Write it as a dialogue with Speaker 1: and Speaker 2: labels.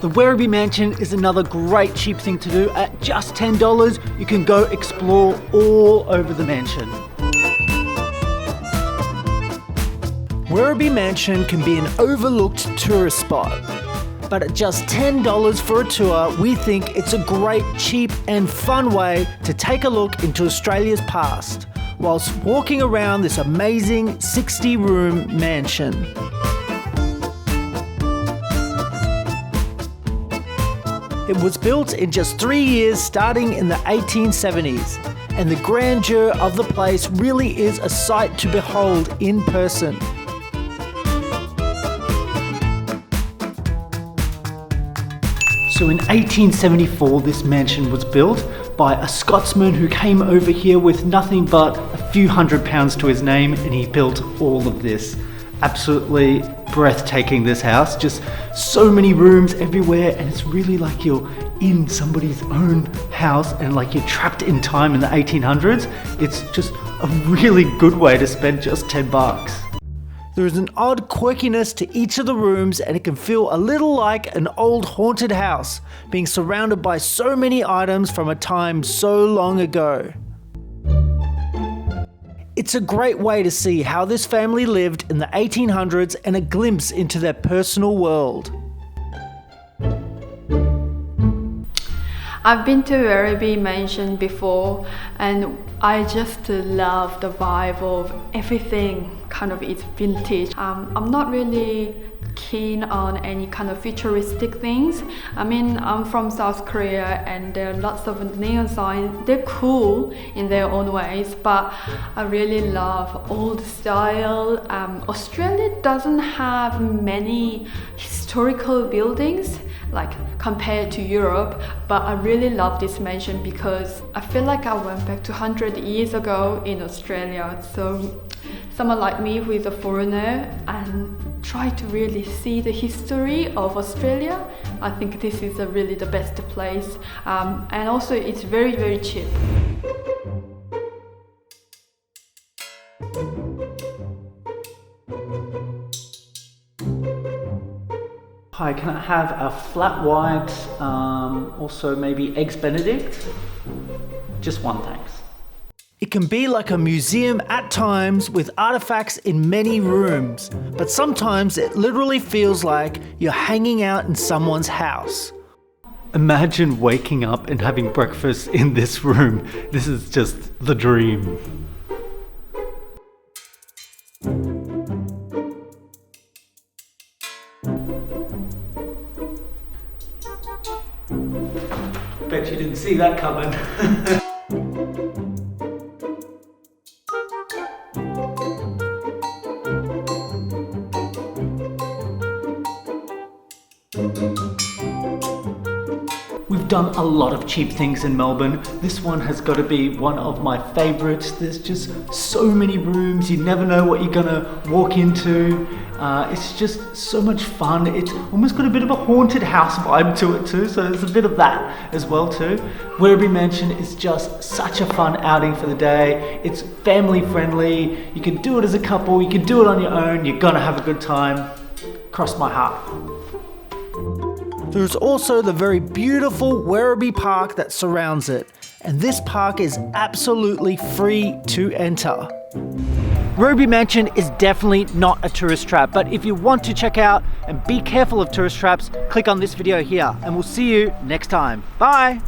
Speaker 1: The Werribee Mansion is another great cheap thing to do. At just $10, you can go explore all over the mansion. Werribee Mansion can be an overlooked tourist spot, but at just $10 for a tour, we think it's a great, cheap and fun way to take a look into Australia's past, whilst walking around this amazing 60-room mansion. It was built in just 3 years, starting in the 1870s, and the grandeur of the place really is a sight to behold in person. So in 1874, this mansion was built by a Scotsman who came over here with nothing but a few £100 to his name, and he built all of this. Absolutely breathtaking, this house. Just so many rooms everywhere, and it's really like you're in somebody's own house and like you're trapped in time in the 1800s. It's just a really good way to spend just $10. There is an odd quirkiness to each of the rooms, and it can feel a little like an old haunted house, being surrounded by so many items from a time so long ago. It's a great way to see how this family lived in the 1800s and a glimpse into their personal world.
Speaker 2: I've been to Werribee Mansion before, and I just love the vibe of everything. Kind of it's vintage. I'm not really keen on any kind of futuristic things. I mean, I'm from South Korea and there are lots of neon signs. They're cool in their own ways, but I really love old style. Australia doesn't have many historical buildings like compared to Europe, but I really love this mansion because I feel like I went back to 100 years ago in Australia. So someone like me who is a foreigner and try to really see the history of Australia, I think this is really the best place, and also it's very, very cheap.
Speaker 1: Hi, can I have a flat white, also maybe eggs Benedict? Just one, thanks. It can be like a museum at times with artifacts in many rooms, but sometimes it literally feels like you're hanging out in someone's house. Imagine waking up and having breakfast in this room. This is just the dream. Bet you didn't see that coming. We've done a lot of cheap things in Melbourne. This one has got to be one of my favourites. There's just so many rooms. You never know what you're gonna walk into. It's just so much fun. It's almost got a bit of a haunted house vibe to it too, so there's a bit of that as well too. Werribee Mansion is just such a fun outing for the day. It's family friendly. You can do it as a couple, you can do it on your own. You're gonna have a good time. Cross my heart. There's also the very beautiful Werribee Park that surrounds it, and this park is absolutely free to enter. Werribee Mansion is definitely not a tourist trap, but if you want to check out and be careful of tourist traps, click on this video here, and we'll see you next time. Bye!